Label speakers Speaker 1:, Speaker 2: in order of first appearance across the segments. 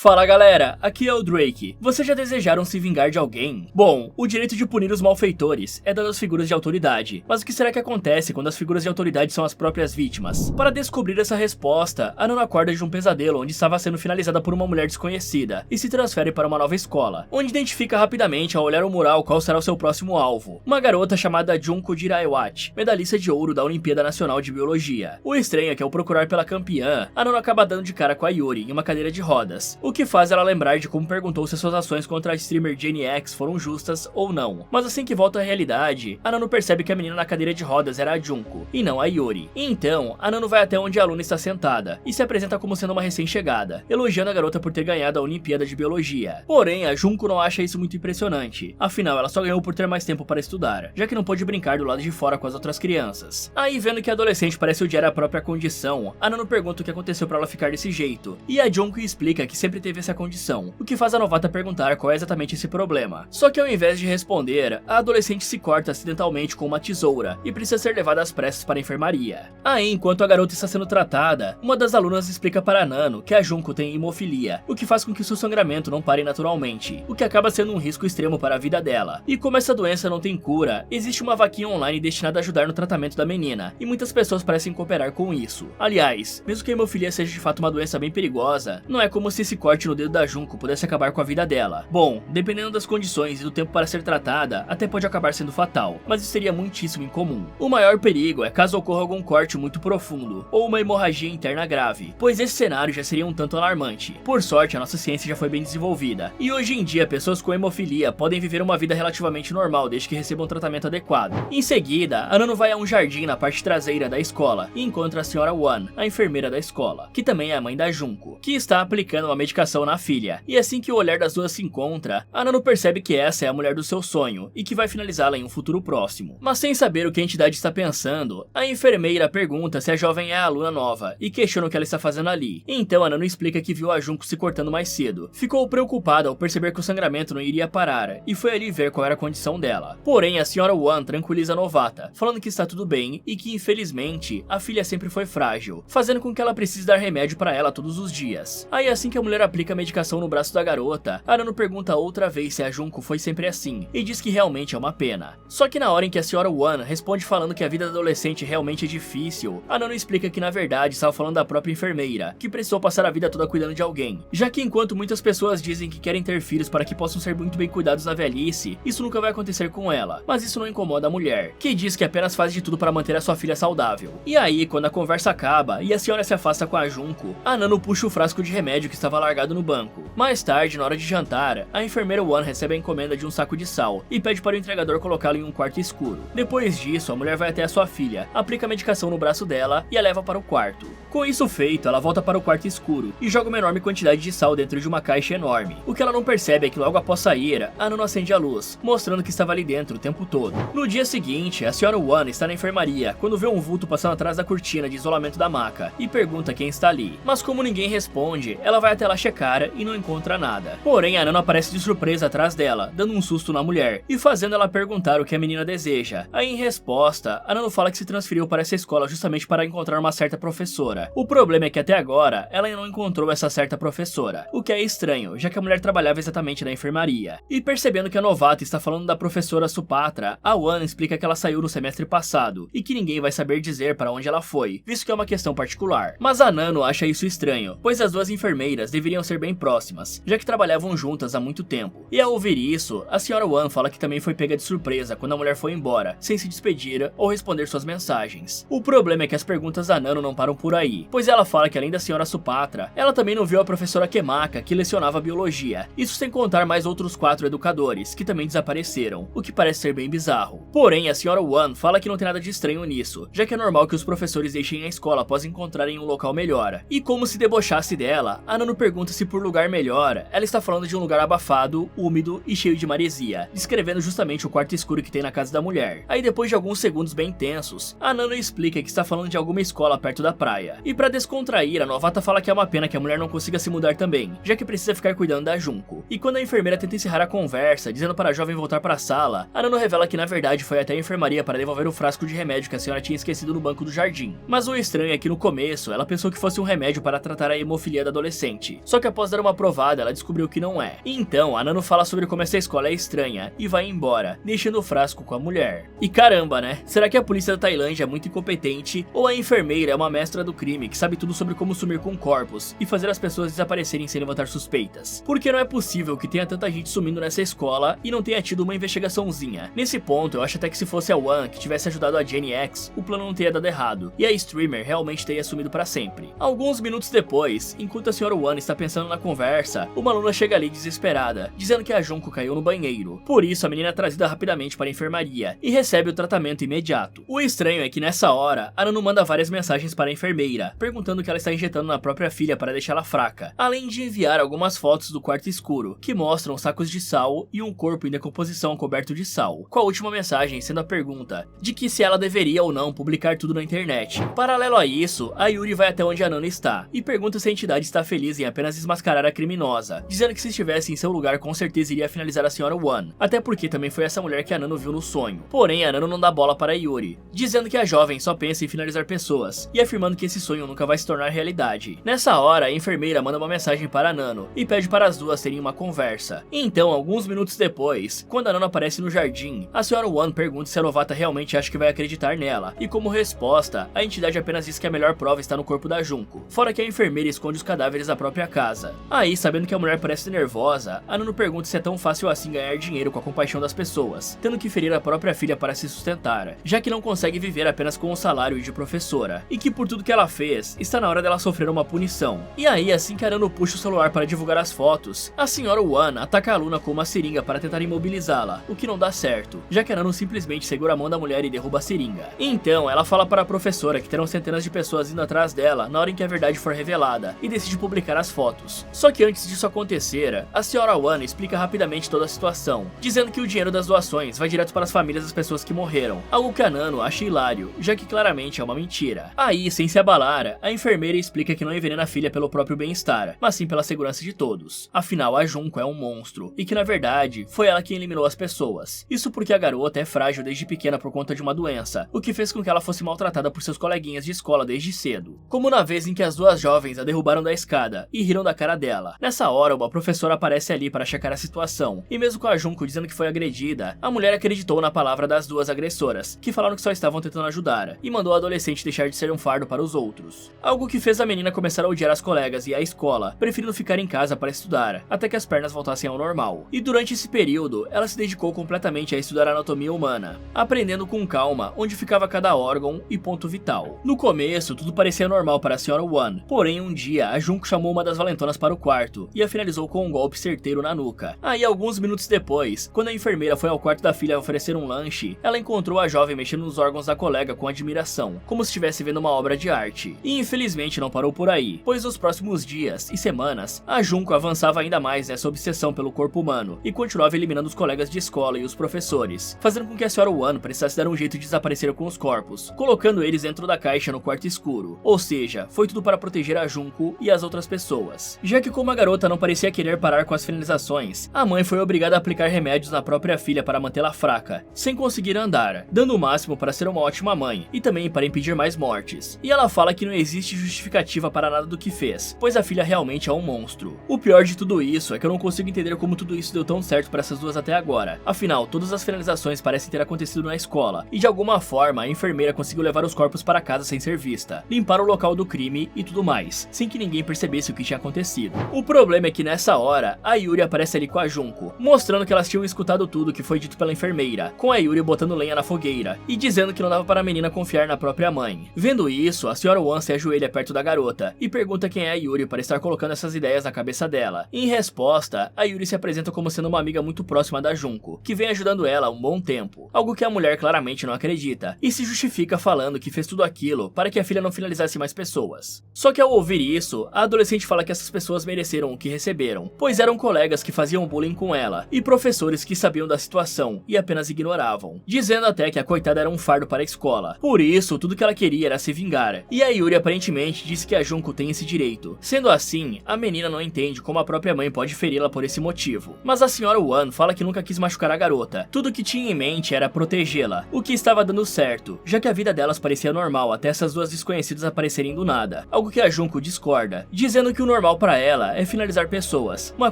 Speaker 1: Fala galera, aqui é o Drake. Vocês já desejaram se vingar de alguém? Bom, o direito de punir os malfeitores é dado às figuras de autoridade, mas o que será que acontece quando as figuras de autoridade são as próprias vítimas? Para descobrir essa resposta, Anano acorda de um pesadelo onde estava sendo finalizada por uma mulher desconhecida e se transfere para uma nova escola, onde identifica rapidamente ao olhar o mural qual será o seu próximo alvo. Uma garota chamada Junko Jiraiwachi, medalhista de ouro da Olimpíada Nacional de Biologia. O estranho é que ao procurar pela campeã, Anano acaba dando de cara com a Yuri em uma cadeira de rodas, o que faz ela lembrar de como perguntou se suas ações contra a streamer Jane X foram justas ou não. Mas assim que volta à realidade, Anano percebe que a menina na cadeira de rodas era a Junko, e não a Yuri. E então, Anano vai até onde a aluna está sentada, e se apresenta como sendo uma recém-chegada, elogiando a garota por ter ganhado a Olimpíada de Biologia. Porém, a Junko não acha isso muito impressionante, afinal ela só ganhou por ter mais tempo para estudar, já que não pôde brincar do lado de fora com as outras crianças. Aí, vendo que a adolescente parece odiar a própria condição, Anano pergunta o que aconteceu para ela ficar desse jeito, e a Junko explica que sempre teve essa condição, o que faz a novata perguntar qual é exatamente esse problema. Só que ao invés de responder, a adolescente se corta acidentalmente com uma tesoura e precisa ser levada às pressas para a enfermaria. Aí, enquanto a garota está sendo tratada, uma das alunas explica para Anano que a Junko tem hemofilia, o que faz com que seu sangramento não pare naturalmente, o que acaba sendo um risco extremo para a vida dela. E como essa doença não tem cura, existe uma vaquinha online destinada a ajudar no tratamento da menina, e muitas pessoas parecem cooperar com isso. Aliás, mesmo que a hemofilia seja de fato uma doença bem perigosa, não é como se esse corte no dedo da Junko pudesse acabar com a vida dela. Bom, dependendo das condições e do tempo para ser tratada, até pode acabar sendo fatal, mas isso seria muitíssimo incomum. O maior perigo é caso ocorra algum corte muito profundo, ou uma hemorragia interna grave, pois esse cenário já seria um tanto alarmante. Por sorte, a nossa ciência já foi bem desenvolvida, e hoje em dia pessoas com hemofilia podem viver uma vida relativamente normal desde que recebam um tratamento adequado. Em seguida, Anano vai a um jardim na parte traseira da escola e encontra a Sra. One, a enfermeira da escola, que também é a mãe da Junko, que está aplicando uma medicação na filha. E assim que o olhar das duas se encontra, Anano percebe que essa é a mulher do seu sonho e que vai finalizá-la em um futuro próximo. Mas sem saber o que a entidade está pensando, a enfermeira pergunta se a jovem é a aluna nova e questiona o que ela está fazendo ali. Então Anano explica que viu a Junko se cortando mais cedo. Ficou preocupada ao perceber que o sangramento não iria parar e foi ali ver qual era a condição dela. Porém, a Sra. One tranquiliza a novata, falando que está tudo bem e que infelizmente a filha sempre foi frágil, fazendo com que ela precise dar remédio para ela todos os dias. Aí assim que a mulher aplica a medicação no braço da garota, Anano pergunta outra vez se a Junko foi sempre assim, e diz que realmente é uma pena. Só que na hora em que a Sra. One responde falando que a vida da adolescente realmente é difícil, Anano explica que na verdade estava falando da própria enfermeira, que precisou passar a vida toda cuidando de alguém, já que enquanto muitas pessoas dizem que querem ter filhos para que possam ser muito bem cuidados na velhice, isso nunca vai acontecer com ela, mas isso não incomoda a mulher, que diz que apenas faz de tudo para manter a sua filha saudável. E aí, quando a conversa acaba e a senhora se afasta com a Junko, Anano puxa o frasco de remédio que estava largado no banco. Mais tarde, na hora de jantar, a enfermeira One recebe a encomenda de um saco de sal e pede para o entregador colocá-lo em um quarto escuro. Depois disso, a mulher vai até a sua filha, aplica a medicação no braço dela e a leva para o quarto. Com isso feito, ela volta para o quarto escuro e joga uma enorme quantidade de sal dentro de uma caixa enorme. O que ela não percebe é que logo após sair, Anano acende a luz, mostrando que estava ali dentro o tempo todo. No dia seguinte, a Sra. One está na enfermaria quando vê um vulto passando atrás da cortina de isolamento da maca e pergunta quem está ali. Mas como ninguém responde, ela vai até lá checar e não encontra nada. Porém, Anano aparece de surpresa atrás dela, dando um susto na mulher e fazendo ela perguntar o que a menina deseja. Aí, em resposta, Anano fala que se transferiu para essa escola justamente para encontrar uma certa professora. O problema é que até agora, ela ainda não encontrou essa certa professora, o que é estranho, já que a mulher trabalhava exatamente na enfermaria. E percebendo que a novata está falando da professora Supatra, a One explica que ela saiu no semestre passado e que ninguém vai saber dizer para onde ela foi, visto que é uma questão particular. Mas a Anano acha isso estranho, pois as duas enfermeiras deveriam ser bem próximas, já que trabalhavam juntas há muito tempo. E ao ouvir isso, a Sra. One fala que também foi pega de surpresa quando a mulher foi embora, sem se despedir ou responder suas mensagens. O problema é que as perguntas da Anano não param por aí, pois ela fala que além da Sra. Supatra, ela também não viu a professora Kemaka, que lecionava biologia, isso sem contar mais outros 4 educadores, que também desapareceram, o que parece ser bem bizarro. Porém, a Sra. One fala que não tem nada de estranho nisso, já que é normal que os professores deixem a escola após encontrarem um local melhor. E como se debochasse dela, Anano pergunta se por lugar melhor, ela está falando de um lugar abafado, úmido e cheio de maresia, descrevendo justamente o quarto escuro que tem na casa da mulher. Aí depois de alguns segundos bem tensos, Anano explica que está falando de alguma escola perto da praia. E para descontrair, a novata fala que é uma pena que a mulher não consiga se mudar também, já que precisa ficar cuidando da Junko. E quando a enfermeira tenta encerrar a conversa, dizendo para a jovem voltar para a sala, Anano revela que na verdade foi até a enfermaria para devolver o frasco de remédio que a senhora tinha esquecido no banco do jardim. Mas o estranho é que no começo, ela pensou que fosse um remédio para tratar a hemofilia da adolescente. Só que após dar uma provada provada, ela descobriu que não é. Então, a Nano fala sobre como essa escola é estranha e vai embora, deixando o frasco com a mulher. E caramba, né? Será que a polícia da Tailândia é muito incompetente ou a enfermeira é uma mestra do crime que sabe tudo sobre como sumir com corpos e fazer as pessoas desaparecerem sem levantar suspeitas? Porque não é possível que tenha tanta gente sumindo nessa escola e não tenha tido uma investigaçãozinha. Nesse ponto, eu acho até que se fosse a One que tivesse ajudado a Jenny X, o plano não teria dado errado e a streamer realmente teria sumido pra sempre. Alguns minutos depois, enquanto a senhora One está pensando na conversa, uma aluna chega ali desesperada, dizendo que a Junko caiu no banheiro. Por isso, a menina é trazida rapidamente para a enfermaria e recebe o tratamento imediato. O estranho é que nessa hora, a Nano manda várias mensagens para a enfermeira, perguntando o que ela está injetando na própria filha para deixá-la fraca, além de enviar algumas fotos do quarto escuro, que mostram sacos de sal e um corpo em decomposição coberto de sal, com a última mensagem sendo a pergunta de que se ela deveria ou não publicar tudo na internet. Paralelo a isso, a Yuri vai até onde a Nano está e pergunta se a entidade está feliz em apenas desmascarar a criminosa, dizendo que se estivesse em seu lugar com certeza iria finalizar a senhora One, até porque também foi essa mulher que a Nano viu no sonho. Porém, a Nano não dá bola para a Yuri, dizendo que a jovem só pensa em finalizar pessoas e afirmando que esse sonho nunca vai se tornar realidade. Nessa hora, a enfermeira manda uma mensagem para a Nano e pede para as duas terem uma conversa. Então, alguns minutos depois, quando a Nano aparece no jardim, a senhora One pergunta se a novata realmente acha que vai acreditar nela, e como resposta, a entidade apenas diz que a melhor prova está no corpo da Junko, fora que a enfermeira esconde os cadáveres da própria casa. Aí, sabendo que a mulher parece nervosa, a Nano pergunta se é tão fácil assim ganhar dinheiro com a compaixão das pessoas, tendo que ferir a própria filha para se sustentar, já que não consegue viver apenas com o salário de professora, e que por tudo que ela fez, está na hora dela sofrer uma punição. E aí, assim que a Nano puxa o celular para divulgar as fotos, a senhora One ataca a aluna com uma seringa para tentar imobilizá-la, o que não dá certo, já que a Nano simplesmente segura a mão da mulher e derruba a seringa. Então, ela fala para a professora que terão centenas de pessoas indo atrás dela na hora em que a verdade for revelada, e decide publicar as fotos. Só que antes disso acontecer, a senhora One explica rapidamente toda a situação, dizendo que o dinheiro das doações vai direto para as famílias das pessoas que morreram, algo que a Nano acha hilário, já que claramente é uma mentira. Aí, sem se abalar, a enfermeira explica que não envenena a filha pelo próprio bem-estar, mas sim pela segurança de todos. Afinal, a Junko é um monstro, e que na verdade, foi ela quem eliminou as pessoas. Isso porque a garota é frágil desde pequena por conta de uma doença, o que fez com que ela fosse maltratada por seus coleguinhas de escola desde cedo. Como na vez em que as duas jovens a derrubaram da escada e riram da cara dela. Nessa hora, uma professora aparece ali para checar a situação, e mesmo com a Junko dizendo que foi agredida, a mulher acreditou na palavra das duas agressoras, que falaram que só estavam tentando ajudar, e mandou a adolescente deixar de ser um fardo para os outros. Algo que fez a menina começar a odiar as colegas e a escola, preferindo ficar em casa para estudar, até que as pernas voltassem ao normal. E durante esse período, ela se dedicou completamente a estudar a anatomia humana, aprendendo com calma onde ficava cada órgão e ponto vital. No começo, tudo parecia normal para a senhora One, porém um dia, a Junko chamou uma das valentonas para o quarto, e a finalizou com um golpe certeiro na nuca. Aí, alguns minutos depois, quando a enfermeira foi ao quarto da filha oferecer um lanche, ela encontrou a jovem mexendo nos órgãos da colega com admiração, como se estivesse vendo uma obra de arte. E infelizmente não parou por aí, pois nos próximos dias e semanas, a Junko avançava ainda mais nessa obsessão pelo corpo humano, e continuava eliminando os colegas de escola e os professores, fazendo com que a senhora One precisasse dar um jeito de desaparecer com os corpos, colocando eles dentro da caixa no quarto escuro. Ou seja, foi tudo para proteger a Junko e as outras pessoas. Já que como a garota não parecia querer parar com as finalizações, a mãe foi obrigada a aplicar remédios na própria filha para mantê-la fraca, sem conseguir andar, dando o máximo para ser uma ótima mãe, e também para impedir mais mortes. E ela fala que não existe justificativa para nada do que fez, pois a filha realmente é um monstro. O pior de tudo isso é que eu não consigo entender como tudo isso deu tão certo para essas duas até agora. Afinal, todas as finalizações parecem ter acontecido na escola, e de alguma forma a enfermeira conseguiu levar os corpos para casa sem ser vista, limpar o local do crime e tudo mais, sem que ninguém percebesse o que tinha acontecido. O problema é que nessa hora, a Yuri aparece ali com a Junko, mostrando que elas tinham escutado tudo que foi dito pela enfermeira, com a Yuri botando lenha na fogueira, e dizendo que não dava para a menina confiar na própria mãe. Vendo isso, a senhora One se ajoelha perto da garota, e pergunta quem é a Yuri para estar colocando essas ideias na cabeça dela. Em resposta, a Yuri se apresenta como sendo uma amiga muito próxima da Junko, que vem ajudando ela há um bom tempo, algo que a mulher claramente não acredita, e se justifica falando que fez tudo aquilo para que a filha não finalizasse mais pessoas. Só que ao ouvir isso, a adolescente fala que essas pessoas mereceram o que receberam, pois eram colegas que faziam bullying com ela, e professores que sabiam da situação e apenas ignoravam, dizendo até que a coitada era um fardo para a escola. Por isso, tudo que ela queria era se vingar, e a Yuri aparentemente disse que a Junko tem esse direito. Sendo assim, a menina não entende como a própria mãe pode feri-la por esse motivo. Mas a senhora One fala que nunca quis machucar a garota, tudo que tinha em mente era protegê-la, o que estava dando certo, já que a vida delas parecia normal até essas duas desconhecidas aparecerem do nada, algo que a Junko discorda, dizendo que o normal para ela é é finalizar pessoas, uma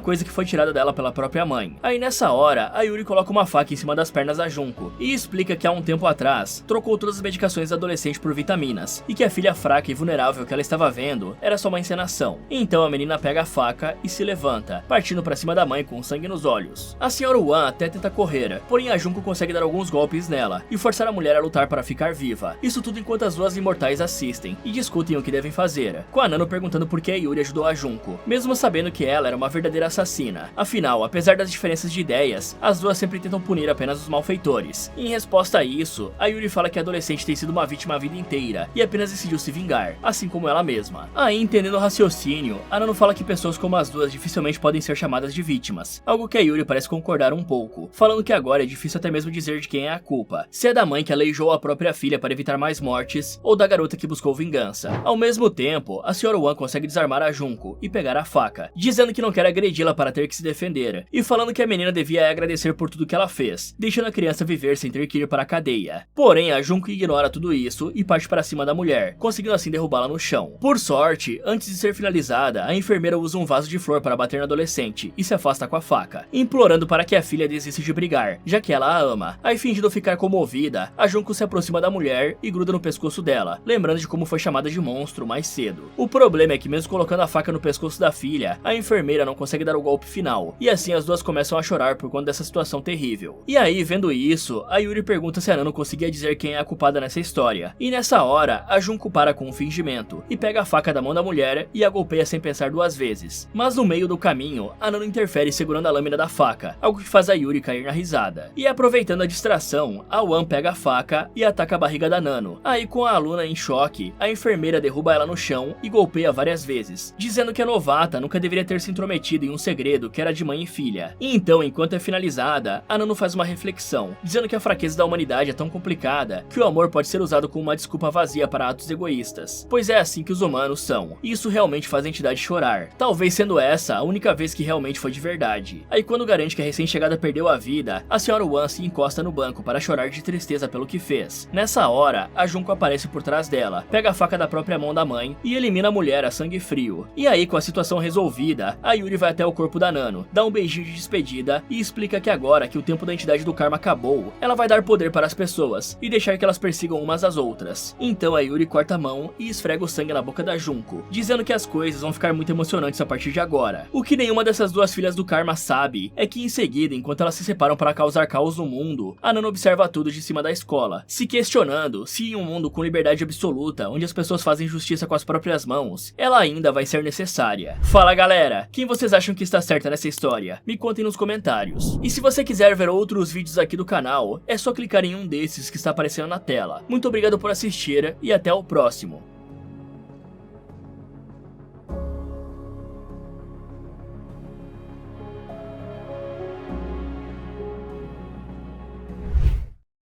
Speaker 1: coisa que foi tirada dela pela própria mãe. Aí nessa hora, a Yuri coloca uma faca em cima das pernas da Junko e explica que há um tempo atrás, trocou todas as medicações da adolescente por vitaminas, e que a filha fraca e vulnerável que ela estava vendo era só uma encenação. Então a menina pega a faca e se levanta, partindo pra cima da mãe com sangue nos olhos. A senhora Wan até tenta correr, porém a Junko consegue dar alguns golpes nela e forçar a mulher a lutar para ficar viva. Isso tudo enquanto as duas imortais assistem e discutem o que devem fazer, com a Nano perguntando por que a Yuri ajudou a Junko, mesmo sabendo que ela era uma verdadeira assassina. Afinal, apesar das diferenças de ideias, as duas sempre tentam punir apenas os malfeitores. Em resposta a isso, a Yuri fala que a adolescente tem sido uma vítima a vida inteira e apenas decidiu se vingar, assim como ela mesma. Aí, entendendo o raciocínio, a Nano fala que pessoas como as duas dificilmente podem ser chamadas de vítimas, algo que a Yuri parece concordar um pouco, falando que agora é difícil até mesmo dizer de quem é a culpa, se é da mãe que aleijou a própria filha para evitar mais mortes, ou da garota que buscou vingança. Ao mesmo tempo, a Sra. Wan consegue desarmar a Junko e pegar a faca, dizendo que não quer agredi-la para ter que se defender, e falando que a menina devia agradecer por tudo que ela fez, deixando a criança viver sem ter que ir para a cadeia. Porém, a Junko ignora tudo isso e parte para cima da mulher, conseguindo assim derrubá-la no chão. Por sorte, antes de ser finalizada, a enfermeira usa um vaso de flor para bater na adolescente e se afasta com a faca, implorando para que a filha desista de brigar, já que ela a ama. Aí, fingindo ficar comovida, a Junko se aproxima da mulher e gruda no pescoço dela, lembrando de como foi chamada de monstro mais cedo. O problema é que mesmo colocando a faca no pescoço da filha, a enfermeira não consegue dar o golpe final, e assim as duas começam a chorar por conta dessa situação terrível. E aí, vendo isso, a Yuri pergunta se a Nano conseguia dizer quem é a culpada nessa história, e nessa hora, a Junko para com um fingimento, e pega a faca da mão da mulher e a golpeia sem pensar duas vezes. Mas no meio do caminho, a Nano interfere segurando a lâmina da faca, algo que faz a Yuri cair na risada. E aproveitando a distração, a Wan pega a faca e ataca a barriga da Nano. Aí, com a aluna em choque, a enfermeira derruba ela no chão e golpeia várias vezes, dizendo que a novata nunca deveria ter se intrometido em um segredo que era de mãe e filha. E então, enquanto é finalizada, a Nano faz uma reflexão, dizendo que a fraqueza da humanidade é tão complicada que o amor pode ser usado como uma desculpa vazia para atos egoístas, pois é assim que os humanos são, e isso realmente faz a entidade chorar, talvez sendo essa a única vez que realmente foi de verdade. Aí, quando garante que a recém-chegada perdeu a vida, a Sra. Wan se encosta no banco para chorar de tristeza pelo que fez. Nessa hora, a Junko aparece por trás dela, pega a faca da própria mão da mãe e elimina a mulher a sangue frio. E aí, com a situação resolvida, a Yuri vai até o corpo da Nano, dá um beijinho de despedida e explica que agora que o tempo da entidade do karma acabou, ela vai dar poder para as pessoas e deixar que elas persigam umas às outras. Então a Yuri corta a mão e esfrega o sangue na boca da Junko, dizendo que as coisas vão ficar muito emocionantes a partir de agora. O que nenhuma dessas duas filhas do karma sabe é que em seguida, enquanto elas se separam para causar caos no mundo, a Nano observa tudo de cima da escola, se questionando se em um mundo com liberdade absoluta, onde as pessoas fazem justiça com as próprias mãos, ela ainda vai ser necessária. Fala galera, quem vocês acham que está certa nessa história? Me contem nos comentários. E se você quiser ver outros vídeos aqui do canal, é só clicar em um desses que está aparecendo na tela. Muito obrigado por assistir e até o próximo.